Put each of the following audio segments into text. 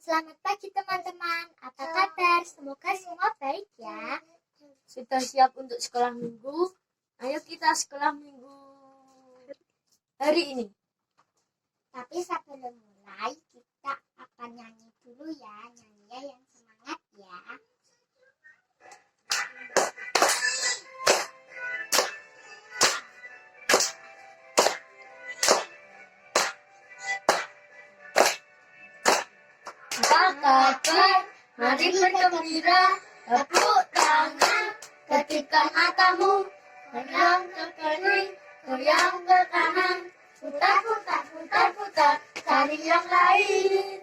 Selamat pagi teman-teman, apa kabar? Semoga semua baik ya. Sudah siap untuk sekolah minggu? Ayo kita sekolah minggu hari ini. Tapi sebelum mulai, kita akan nyanyi dulu ya. Nyanyi yang semangat ya. Apa kabar? Mari bergembira, tepuk tangan, ketikkan matamu, goyang ke kiri, goyang ke kanan, putar, putar, putar, putar, cari yang lain.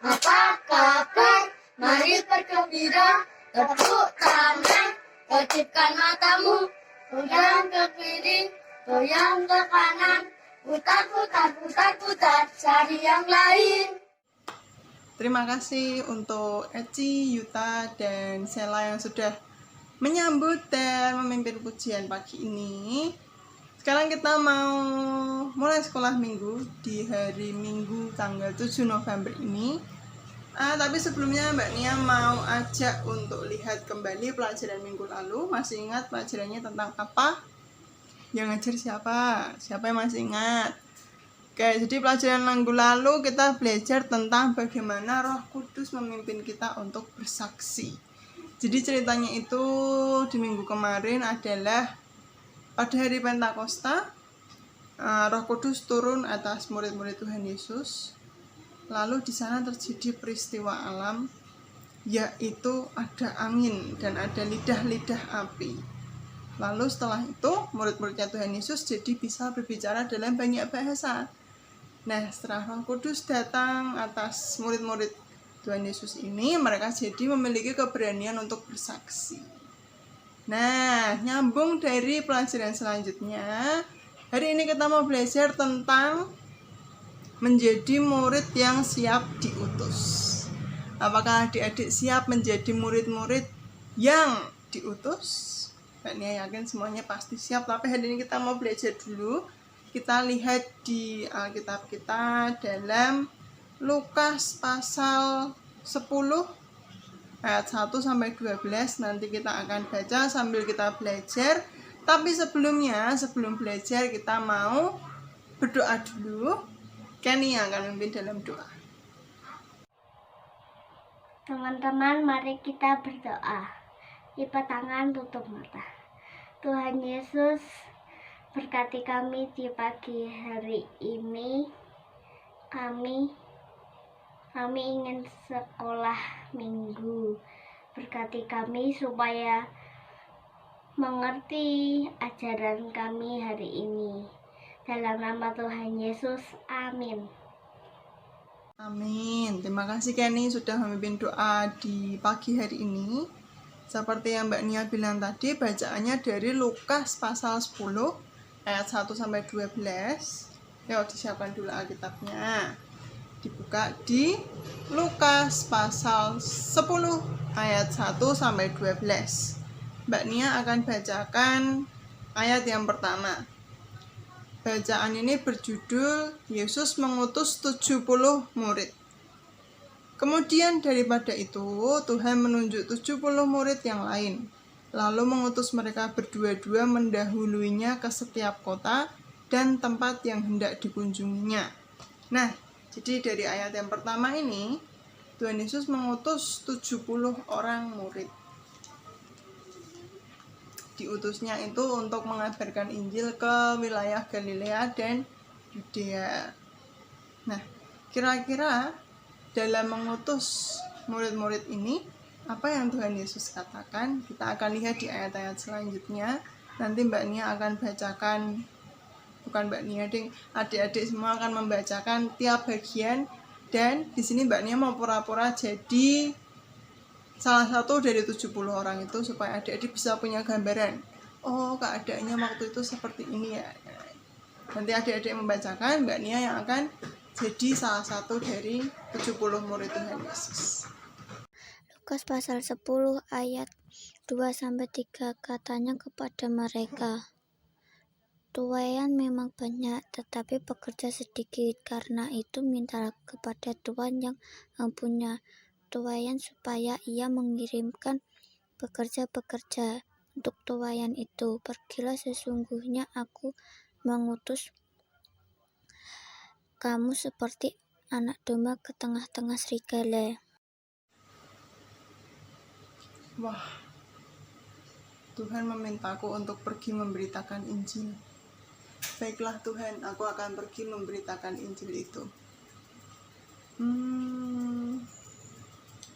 Apa kabar? Mari bergembira, tepuk tangan, kedipkan matamu, goyang ke kiri, goyang ke kanan, putar, putar, putar, putar, cari yang lain. Terima kasih untuk Eci, Yuta, dan Sela yang sudah menyambut dan memimpin pujian pagi ini. Sekarang kita mau mulai sekolah minggu di hari Minggu tanggal 7 November ini. Tapi sebelumnya Mbak Nia mau ajak untuk lihat kembali pelajaran minggu lalu. Masih ingat pelajarannya tentang apa? Yang ngajar siapa? Siapa yang masih ingat? Oke, jadi pelajaran minggu lalu kita belajar tentang bagaimana Roh Kudus memimpin kita untuk bersaksi. Jadi ceritanya itu di minggu kemarin adalah pada hari Pentakosta, Roh Kudus turun atas murid-murid Tuhan Yesus. Lalu di sana terjadi peristiwa alam, yaitu ada angin dan ada lidah-lidah api. Lalu setelah itu murid-muridnya Tuhan Yesus jadi bisa berbicara dalam banyak bahasa. Nah, setelah Roh Kudus datang atas murid-murid Tuhan Yesus ini, mereka jadi memiliki keberanian untuk bersaksi. Nah, nyambung dari pelajaran selanjutnya, hari ini kita mau belajar tentang menjadi murid yang siap diutus. Apakah adik-adik siap menjadi murid-murid yang diutus? Mbak Nia yakin semuanya pasti siap, tapi hari ini kita mau belajar dulu. Kita lihat di Alkitab kita dalam Lukas pasal 10 ayat 1 sampai 12. Nanti kita akan baca sambil kita belajar. Tapi sebelum belajar kita mau berdoa dulu. Kenny yang akan memimpin dalam doa. Teman-teman, mari kita berdoa. Lipat tangan, tutup mata. Tuhan Yesus, berkati kami di pagi hari ini. Kami ingin sekolah minggu. Berkati kami supaya mengerti ajaran kami hari ini. Dalam nama Tuhan Yesus, amin. Amin. Terima kasih Kenny sudah memimpin doa di pagi hari ini. Seperti yang Mbak Nia bilang tadi, bacaannya dari Lukas pasal 10 ayat 1 sampai 12. Yuk disiapkan dulu Alkitabnya. Dibuka di Lukas pasal 10 ayat 1 sampai 12. Mbak Nia akan bacakan ayat yang pertama. Bacaan ini berjudul Yesus mengutus 70 murid. Kemudian daripada itu, Tuhan menunjuk 70 murid yang lain, lalu mengutus mereka berdua-dua mendahuluinya ke setiap kota dan tempat yang hendak dikunjunginya. Nah, jadi dari ayat yang pertama ini, Tuhan Yesus mengutus 70 orang murid. Diutusnya itu untuk mengabarkan Injil ke wilayah Galilea dan Yudea. Nah, kira-kira dalam mengutus murid-murid ini, apa yang Tuhan Yesus katakan? Kita akan lihat di ayat-ayat selanjutnya. Nanti Mbak Nia akan bacakan, bukan Mbak Nia, adik-adik semua akan membacakan tiap bagian. Dan di sini Mbak Nia mau pura-pura jadi salah satu dari 70 orang itu supaya adik-adik bisa punya gambaran. Oh, keadaannya waktu itu seperti ini ya. Nanti adik-adik membacakan, Mbak Nia yang akan jadi salah satu dari 70 murid Tuhan Yesus. Lukas pasal 10 ayat 2-3 katanya kepada mereka, tuaian memang banyak, tetapi pekerja sedikit. Karena itu mintalah kepada Tuhan yang mempunyai tuaian supaya ia mengirimkan pekerja-pekerja untuk tuaian itu. Pergilah, sesungguhnya aku mengutus kamu seperti anak domba ke tengah-tengah serigala. Wah, Tuhan memintaku untuk pergi memberitakan Injil. Baiklah Tuhan, aku akan pergi memberitakan Injil itu.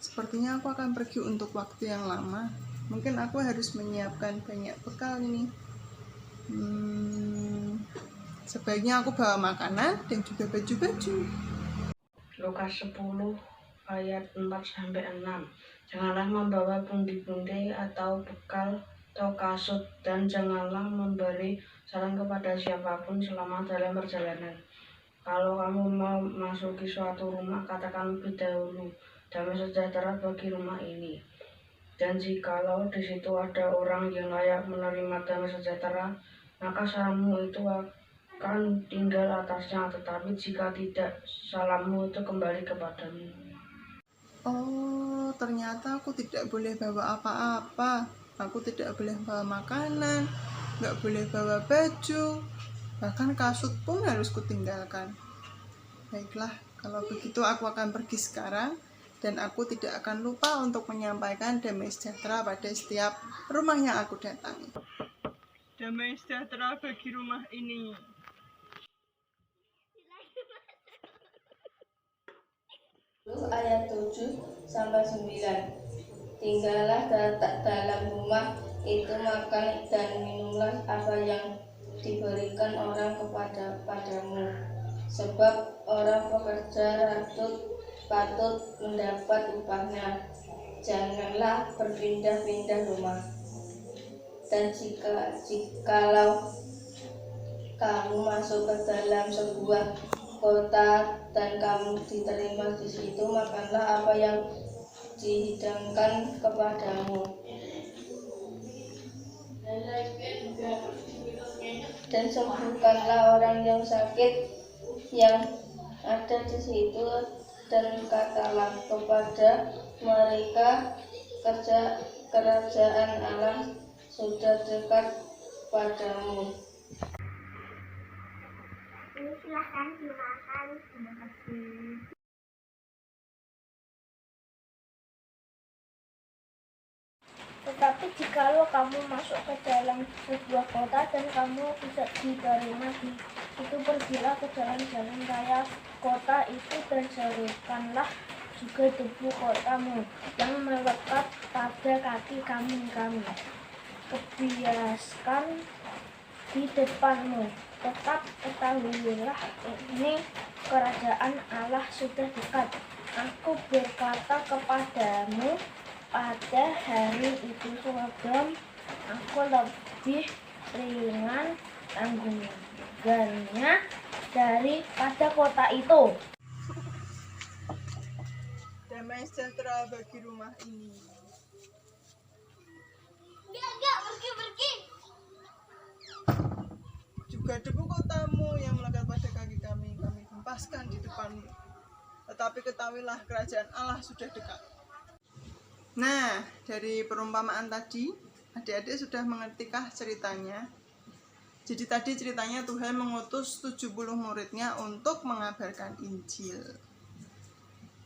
Sepertinya aku akan pergi untuk waktu yang lama. Mungkin aku harus menyiapkan banyak bekal ini. Sebaiknya aku bawa makanan dan juga baju-baju. Lukas 10 ayat 4-6. Janganlah membawa pundi-pundi atau bekal atau kasut, dan janganlah memberi salam kepada siapapun selama dalam perjalanan. Kalau kamu mau masuki suatu rumah, katakan lebih dahulu, damai sejahtera bagi rumah ini. Dan jikalau di situ ada orang yang layak menerima damai sejahtera, maka salammu itu akan tinggal atasnya. Tetapi jika tidak, salammu itu kembali kepadamu. Oh, ternyata aku tidak boleh bawa apa-apa. Aku tidak boleh bawa makanan, nggak boleh bawa baju, bahkan kasut pun harus kutinggalkan. Baiklah, kalau begitu aku akan pergi sekarang, dan aku tidak akan lupa untuk menyampaikan damai sejahtera pada setiap rumah yang aku datangi. Damai sejahtera bagi rumah ini. Ayat 7-9. Tinggallah dalam rumah itu, makan dan minumlah apa yang diberikan orang padamu, sebab orang pekerja patut mendapat upahnya. Janganlah berpindah-pindah rumah. Dan jikalau kamu masuk ke dalam sebuah kota dan kamu diterima di situ, makanlah apa yang dihidangkan kepadamu, dan sembuhkanlah orang yang sakit yang ada di situ, dan katalah kepada mereka, kerajaan Allah sudah dekat padamu. Silahkan dimakan. Terima kasih. Tetapi jikalau kamu masuk ke dalam sebuah kota dan kamu tidak diterima di itu, pergilah ke jalan-jalan raya kota itu dan serukanlah juga debu kotamu yang melekat pada kaki kami. Kebiaskan di depanmu. Tetap ketahuilah, ini kerajaan Allah sudah dekat. Aku berkata kepadamu, pada hari itu Sodom aku lebih ringan tanggungannya daripada kota itu. Damai sejahtera bagi rumah ini. Enggak, pergi. Juga debu kotamu yang melekat pada kaki kami hempaskan di depanmu. Tetapi ketahuilah, kerajaan Allah sudah dekat. Nah, dari perumpamaan tadi, adik-adik sudah mengertikah ceritanya? Jadi tadi ceritanya Tuhan mengutus 70 muridnya untuk mengabarkan Injil.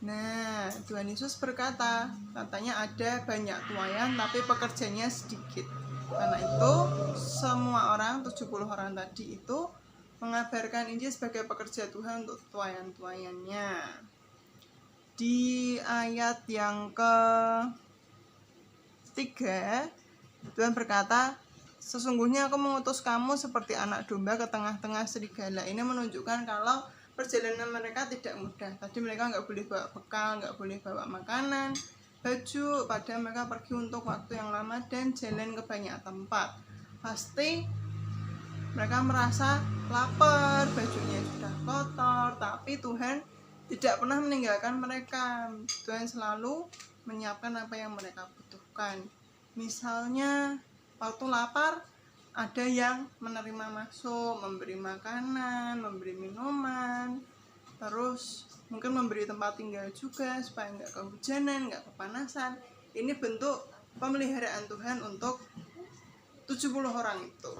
Nah, Tuhan Yesus berkata, katanya ada banyak tuaian tapi pekerjanya sedikit. Karena itu, semua orang, 70 orang tadi itu mengabarkan Injil sebagai pekerja Tuhan untuk tuaian-tuaiannya. Di ayat yang ke-3, Tuhan berkata, sesungguhnya aku mengutus kamu seperti anak domba ke tengah-tengah serigala. Ini menunjukkan kalau perjalanan mereka tidak mudah. Tadi mereka nggak boleh bawa bekal, nggak boleh bawa makanan, baju, padahal mereka pergi untuk waktu yang lama dan jalan ke banyak tempat. Pasti mereka merasa lapar, bajunya sudah kotor, tapi Tuhan tidak pernah meninggalkan mereka. Tuhan selalu menyiapkan apa yang mereka butuhkan. Misalnya waktu lapar, ada yang menerima masuk, memberi makanan, memberi minuman, terus mungkin memberi tempat tinggal juga supaya nggak kehujanan, nggak kepanasan. Ini bentuk pemeliharaan Tuhan untuk 70 orang itu.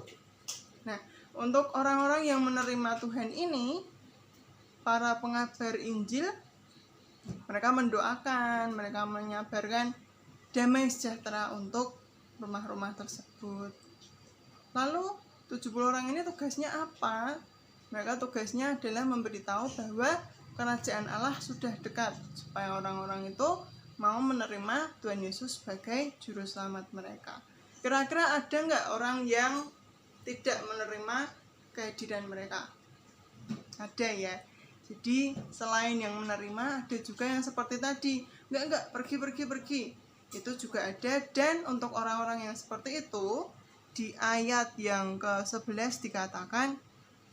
Nah, untuk orang-orang yang menerima Tuhan ini, para pengabar Injil, mereka mendoakan, mereka menyabarkan damai sejahtera untuk rumah-rumah tersebut. Lalu 70 orang ini tugasnya apa? Mereka tugasnya adalah memberitahu bahwa kerajaan Allah sudah dekat, supaya orang-orang itu mau menerima Tuhan Yesus sebagai juru selamat mereka. Kira-kira ada nggak orang yang tidak menerima kehadiran mereka? Ada ya. Jadi selain yang menerima, ada juga yang seperti tadi, enggak, pergi. Itu juga ada. Dan untuk orang-orang yang seperti itu, di ayat yang ke-11 dikatakan,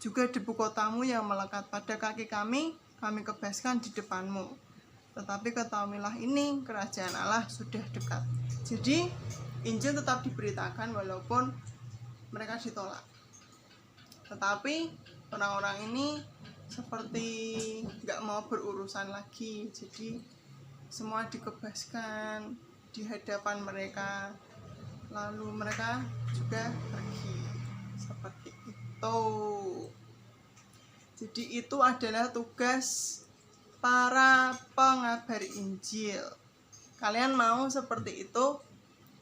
juga debu kotamu yang melekat pada kaki kami kebaskan di depanmu. Tetapi ketahuilah ini, kerajaan Allah sudah dekat. Jadi Injil tetap diberitakan walaupun mereka ditolak. Tetapi orang-orang ini seperti nggak mau berurusan lagi, jadi semua dikebaskan di hadapan mereka, lalu mereka juga pergi seperti itu. Jadi itu adalah tugas para pengabar Injil. Kalian mau seperti itu?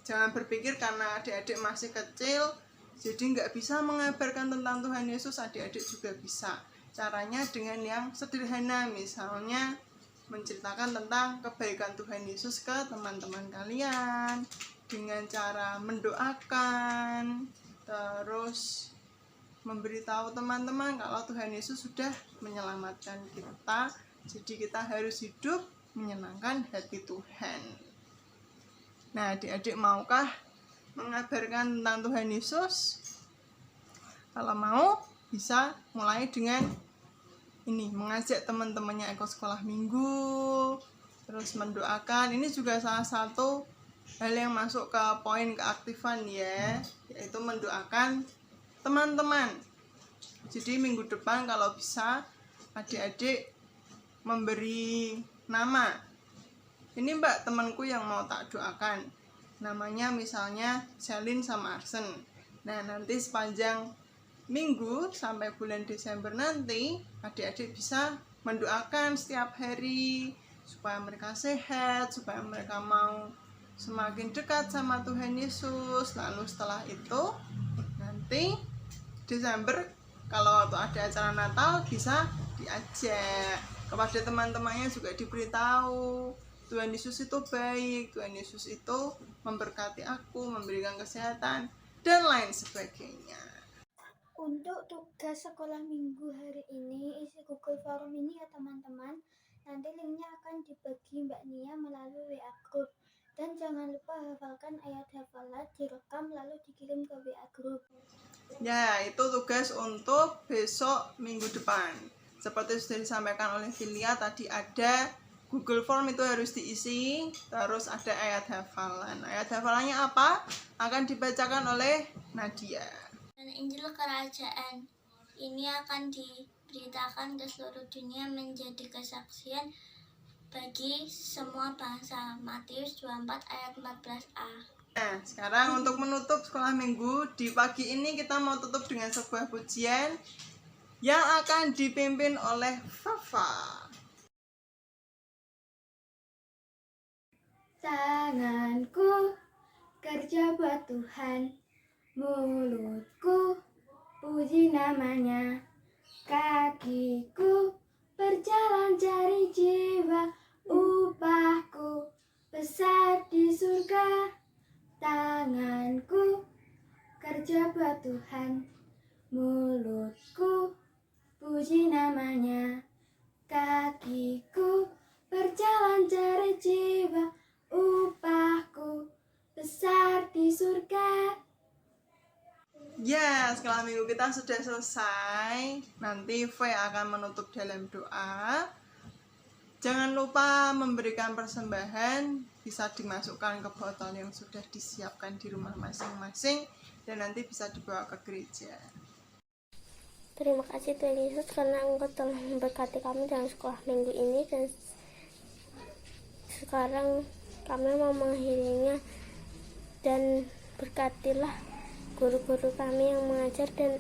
Jangan berpikir karena adik-adik masih kecil jadi nggak bisa mengabarkan tentang Tuhan Yesus. Adik-adik juga bisa. Caranya dengan yang sederhana, misalnya menceritakan tentang kebaikan Tuhan Yesus ke teman-teman kalian dengan cara mendoakan, terus memberitahu teman-teman kalau Tuhan Yesus sudah menyelamatkan kita, jadi kita harus hidup menyenangkan hati Tuhan. Nah, adik-adik maukah mengabarkan tentang Tuhan Yesus? Kalau mau, bisa mulai dengan ini, mengajak teman-temannya ikut sekolah minggu, terus mendoakan. Ini juga salah satu hal yang masuk ke poin keaktifan ya, yaitu mendoakan teman-teman. Jadi minggu depan kalau bisa adik-adik memberi nama. Ini Mbak temanku yang mau tak doakan. Namanya misalnya Selin sama Arsen. Nah, nanti sepanjang minggu sampai bulan Desember nanti adik-adik bisa mendoakan setiap hari supaya mereka sehat, supaya mereka mau semakin dekat sama Tuhan Yesus. Lalu setelah itu nanti Desember kalau waktu ada acara Natal bisa diajak kepada teman-temannya, juga diberitahu Tuhan Yesus itu baik, Tuhan Yesus itu memberkati aku, memberikan kesehatan dan lain sebagainya. Untuk tugas sekolah minggu hari ini, isi Google Form ini ya teman-teman. Nanti linknya akan dibagi Mbak Nia melalui WA Group. Dan jangan lupa hafalkan ayat hafalan, direkam lalu dikirim ke WA Group. Ya, itu tugas untuk besok minggu depan. Seperti sudah disampaikan oleh Filia tadi, ada Google Form itu harus diisi, terus ada ayat hafalan. Ayat hafalannya apa? Akan dibacakan oleh Nadia. Dan Injil Kerajaan ini akan diberitakan ke seluruh dunia menjadi kesaksian bagi semua bangsa. Matius 24 ayat 14a. Nah, sekarang untuk menutup sekolah minggu di pagi ini kita mau tutup dengan sebuah pujian yang akan dipimpin oleh Fafa. Tanganku kerja buat Tuhan, mulutku puji namanya, kakiku berjalan cari jiwa, upahku besar di surga. Tanganku kerja buat Tuhan, mulutku puji namanya, kakiku berjalan cari jiwa, upahku besar di surga. Ya, sekolah minggu kita sudah selesai. Nanti V akan menutup dalam doa. Jangan lupa memberikan persembahan, bisa dimasukkan ke botol yang sudah disiapkan di rumah masing-masing dan nanti bisa dibawa ke gereja. Terima kasih Tuhan Yesus karena Engkau telah memberkati kami dalam sekolah minggu ini, dan sekarang kami mau mengakhirinya, dan berkatilah guru-guru kami yang mengajar, dan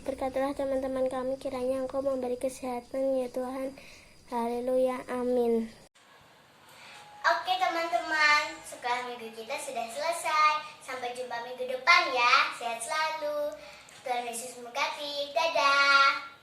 berkatilah teman-teman kami, kiranya Engkau memberi kesehatan ya Tuhan. Haleluya, amin. Oke teman-teman, sekolah minggu kita sudah selesai. Sampai jumpa minggu depan ya. Sehat selalu. Tuhan Yesus memberkati. Dadah.